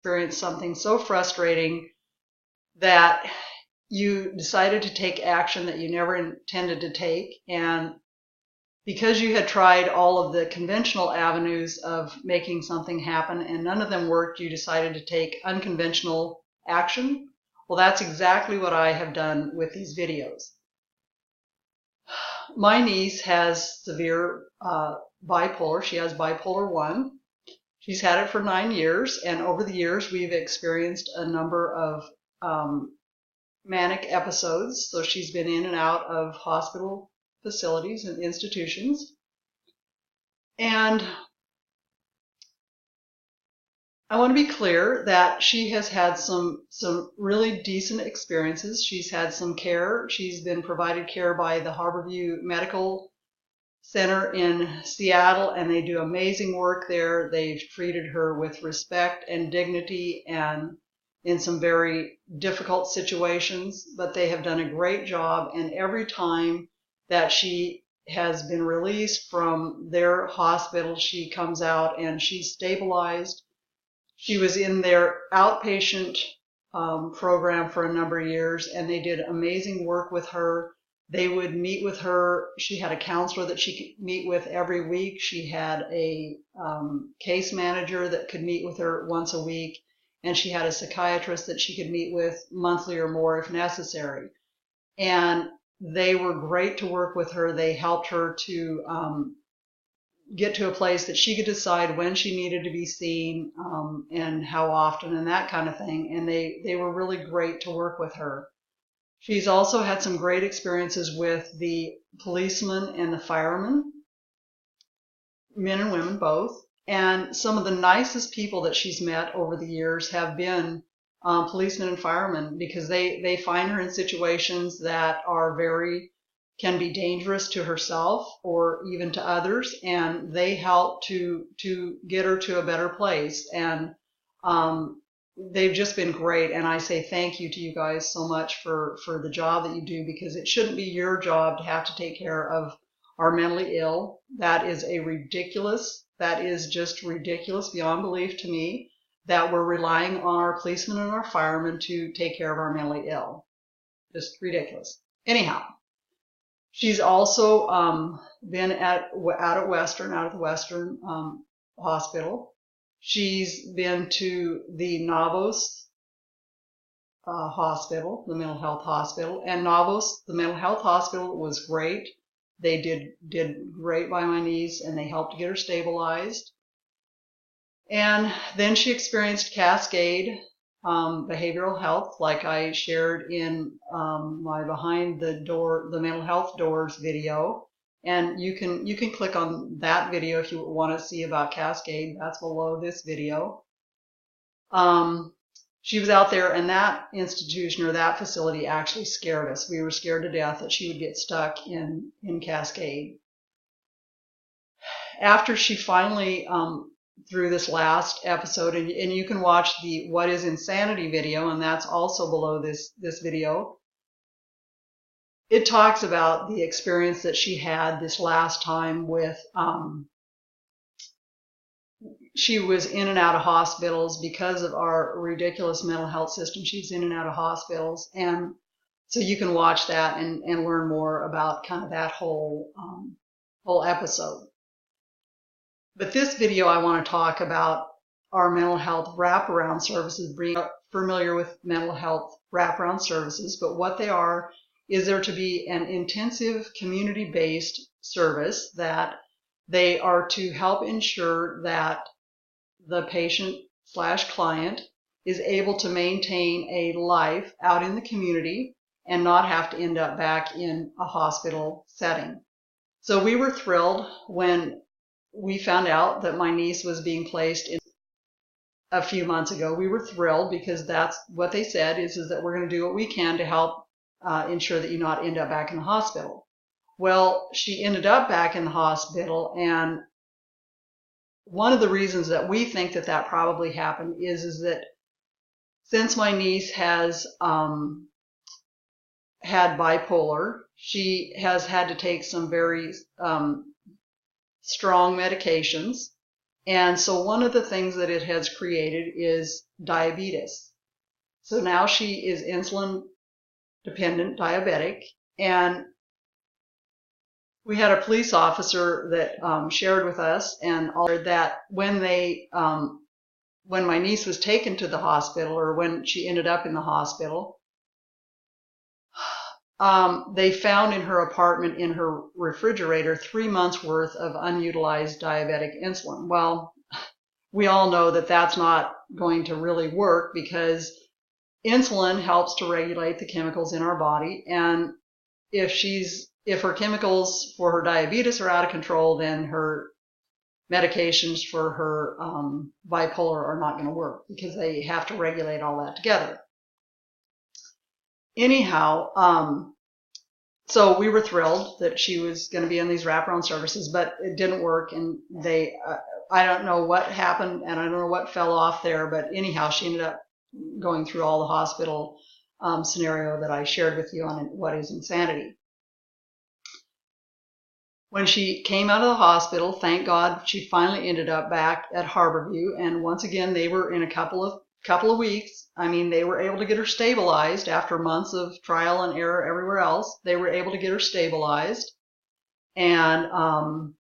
experienced something so frustrating that you decided to take action that you never intended to take, and because you had tried all of the conventional avenues of making something happen and none of them worked, you decided to take unconventional action. Well, that's exactly what I have done with these videos. My niece has severe bipolar. She has bipolar 1. She's had it for 9 years, and over the years we've experienced a number of manic episodes. So she's been in and out of hospital facilities and institutions. And I want to be clear that she has had some really decent experiences. She's had some care. She's been provided care by the Harborview Medical Center in Seattle, and they do amazing work there. They've treated her with respect and dignity and in some very difficult situations, but they have done a great job. And every time that she has been released from their hospital, she comes out and she's stabilized. She was in their outpatient program for a number of years, and they did amazing work with her. They would meet with her. She had a counselor that she could meet with every week. She had a case manager that could meet with her once a week, and she had a psychiatrist that she could meet with monthly or more if necessary. And they were great to work with her. They helped her to get to a place that she could decide when she needed to be seen and how often and that kind of thing. And they were really great to work with her. She's also had some great experiences with the policemen and the firemen, men and women both. And some of the nicest people that she's met over the years have been policemen and firemen, because they find her in situations that are can be dangerous to herself or even to others, and they help to get her to a better place. And they've just been great, and I say thank you to you guys so much for the job that you do, because it shouldn't be your job to have to take care of our mentally ill. That is just ridiculous beyond belief to me, that we're relying on our policemen and our firemen to take care of our mentally ill. Just ridiculous. Anyhow, she's also been out at the Western Hospital. She's been to the Navos Hospital, the mental health hospital, and Navos, the mental health hospital, was great. They did great by my niece, and they helped to get her stabilized. And then she experienced Cascade behavioral health, like I shared in my Behind the Mental Health Doors video. And you can click on that video if you want to see about Cascade. That's below this video. She was out there, and that institution or that facility actually scared us. We were scared to death that she would get stuck in Cascade. After she finally, through this last episode, and you can watch the What is Insanity video, and that's also below this video. It talks about the experience that she had this last time with, she was in and out of hospitals because of our ridiculous mental health system. She was in and out of hospitals, and so you can watch that and learn more about kind of that whole episode. But this video, I want to talk about our mental health wraparound services. Being familiar with mental health wraparound services, but what they are is there to be an intensive community-based service that they are to help ensure that the patient/client is able to maintain a life out in the community and not have to end up back in a hospital setting. So we were thrilled when we found out that my niece was being placed in a few months ago. We were thrilled because that's what they said is that we're going to do what we can to help ensure that you not end up back in the hospital. Well, she ended up back in the hospital, and one of the reasons that we think that probably happened is that since my niece has had bipolar, she has had to take some very strong medications, And so one of the things that it has created is diabetes. So now she is insulin dependent diabetic, and we had a police officer that shared with us and that when my niece was taken to the hospital, or when she ended up in the hospital, they found in her apartment, in her refrigerator, 3 months worth of unutilized diabetic insulin. Well, we all know that that's not going to really work, because insulin helps to regulate the chemicals in our body, and if her chemicals for her diabetes are out of control, then her medications for her bipolar are not going to work, because they have to regulate all that together. Anyhow, so we were thrilled that she was going to be in these wraparound services, but it didn't work, and I don't know what happened, and I don't know what fell off there, but anyhow, she ended up going through all the hospital scenario that I shared with you on What is Insanity. When she came out of the hospital, thank God, she finally ended up back at Harborview, and once again, they were in a couple of weeks. I mean, they were able to get her stabilized after months of trial and error everywhere else. They were able to get her stabilized, and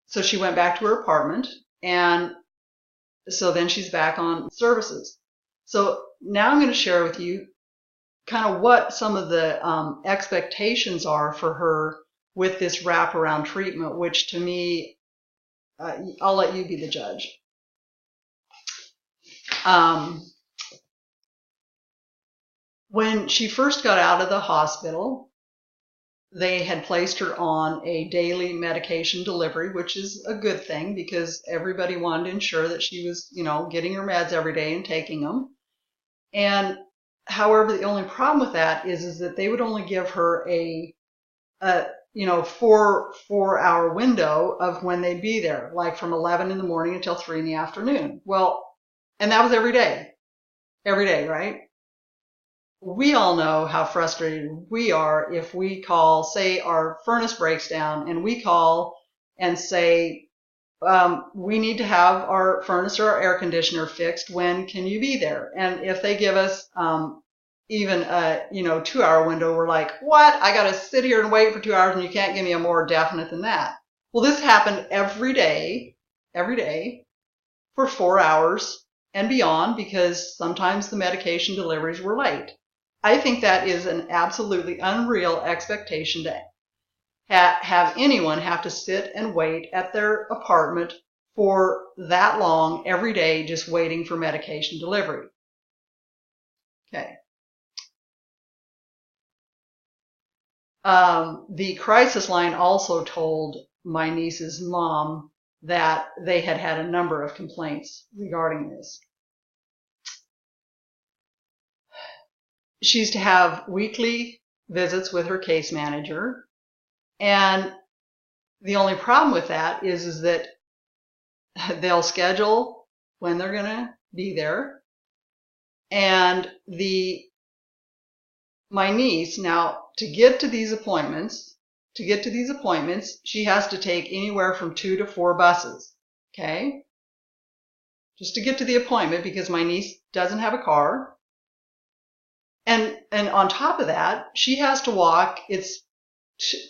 so she went back to her apartment, and so then she's back on services. So now I'm going to share with you kind of what some of the expectations are for her with this wraparound treatment, which to me, I'll let you be the judge. When she first got out of the hospital, they had placed her on a daily medication delivery, which is a good thing, because everybody wanted to ensure that she was, getting her meds every day and taking them. And however, the only problem with that is that they would only give her a 4-hour window of when they'd be there, like from 11 in the morning until 3 in the afternoon. Well, and that was every day, right? We all know how frustrated we are if we call, say our furnace breaks down, and we call and say, we need to have our furnace or our air conditioner fixed. When can you be there? And if they give us even a 2-hour window, we're like, what? I got to sit here and wait for 2 hours, and you can't give me a more definite than that. Well, this happened every day for 4 hours and beyond, because sometimes the medication deliveries were late. I think that is an absolutely unreal expectation to have anyone have to sit and wait at their apartment for that long every day, just waiting for medication delivery. Okay. The crisis line also told my niece's mom that they had had a number of complaints regarding this. She's to have weekly visits with her case manager, and the only problem with that is that they'll schedule when they're going to be there, and my niece, now, to get to these appointments, she has to take anywhere from 2 to 4 buses, okay? Just to get to the appointment, because my niece doesn't have a car. And on top of that, she has to walk, it's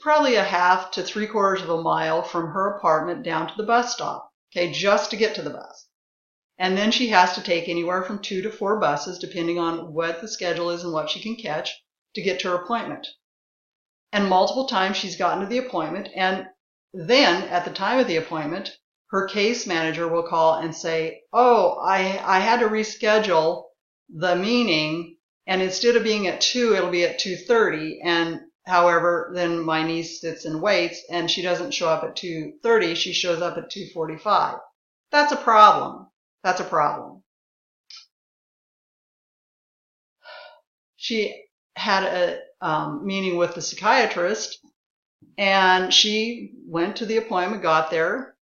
probably a half to 3/4 of a mile from her apartment down to the bus stop, okay, just to get to the bus. And then she has to take anywhere from 2 to 4 buses, depending on what the schedule is and what she can catch, to get to her appointment. And multiple times she's gotten to the appointment, and then at the time of the appointment, her case manager will call and say, oh, I had to reschedule the meeting, and instead of being at 2, it'll be at 2:30. And however, then my niece sits and waits, and she doesn't show up at 2:30, she shows up at 2:45. That's a problem. That's a problem. She had a meeting with the psychiatrist, and she went to the appointment, got there.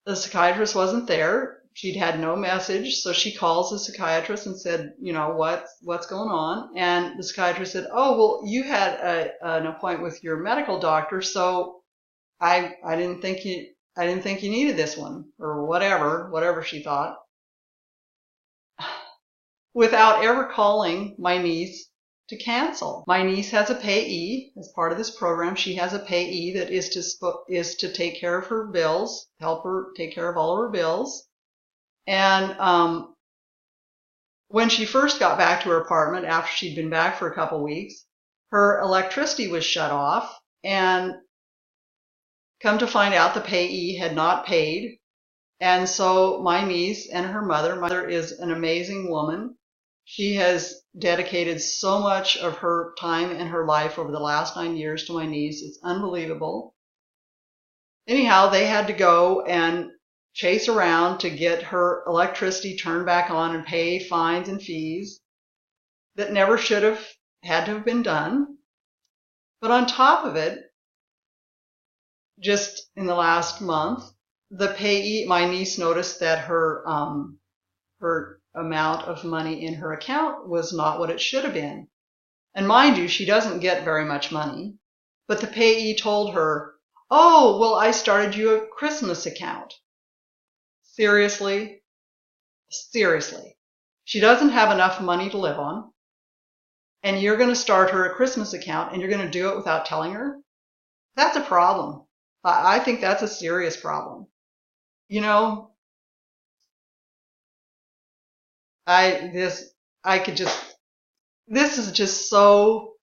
The psychiatrist wasn't there. She'd had no message, so she calls the psychiatrist and said, what's going on? And the psychiatrist said, oh, well, you had an appointment with your medical doctor, so I didn't think I didn't think you needed this one, or whatever she thought, without ever calling my niece to cancel. My niece has a payee as part of this program. She has a payee that is to take care of her bills, help her take care of all of her bills. And when she first got back to her apartment after she'd been back for a couple weeks, her electricity was shut off, and come to find out the payee had not paid. And so my niece and her mother is an amazing woman. She has dedicated so much of her time and her life over the last 9 years to my niece. It's unbelievable. Anyhow, they had to go and chase around to get her electricity turned back on and pay fines and fees that never should have had to have been done. But on top of it, just in the last month, the payee, my niece, noticed that her amount of money in her account was not what it should have been. And mind you, she doesn't get very much money. But the payee told her, "Oh, well, I started you a Christmas account." Seriously? Seriously. She doesn't have enough money to live on, and you're going to start her a Christmas account, and you're going to do it without telling her? That's a problem. I think that's a serious problem. You know, this is just so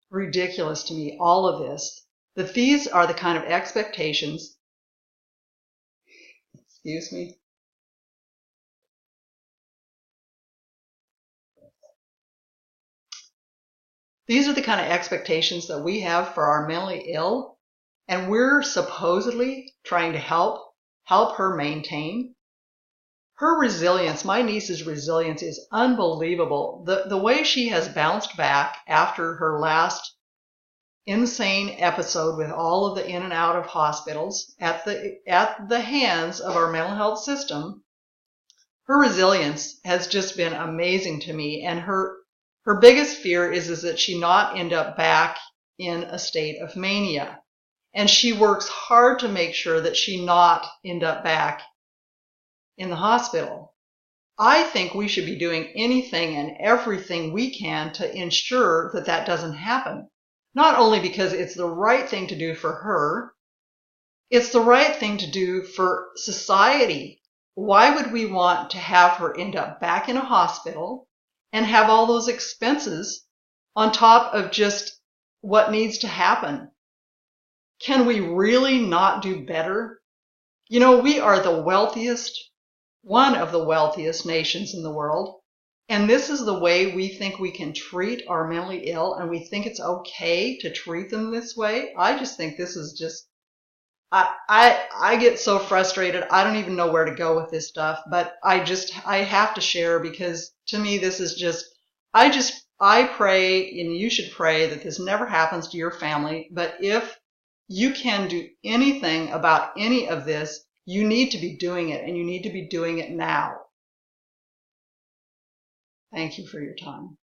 ridiculous to me, all of this, that these are the kind of expectations, excuse me, these are the kind of expectations that we have for our mentally ill, and we're supposedly trying to help her maintain. Her resilience, my niece's resilience, is unbelievable. The way she has bounced back after her last insane episode with all of the in and out of hospitals at the hands of our mental health system, her resilience has just been amazing to me. And her biggest fear is that she not end up back in a state of mania. And she works hard to make sure that she not end up back in the hospital. I think we should be doing anything and everything we can to ensure that that doesn't happen. Not only because it's the right thing to do for her, it's the right thing to do for society. Why would we want to have her end up back in a hospital and have all those expenses on top of just what needs to happen? Can we really not do better? You know, we are the wealthiest, one of the wealthiest nations in the world, and this is the way we think we can treat our mentally ill, and we think it's okay to treat them this way. I just think this is just, I get so frustrated. I don't even know where to go with this stuff, but I have to share, because to me this is just, I pray, and you should pray, that this never happens to your family. But if you can do anything about any of this, you need to be doing it, and you need to be doing it now. Thank you for your time.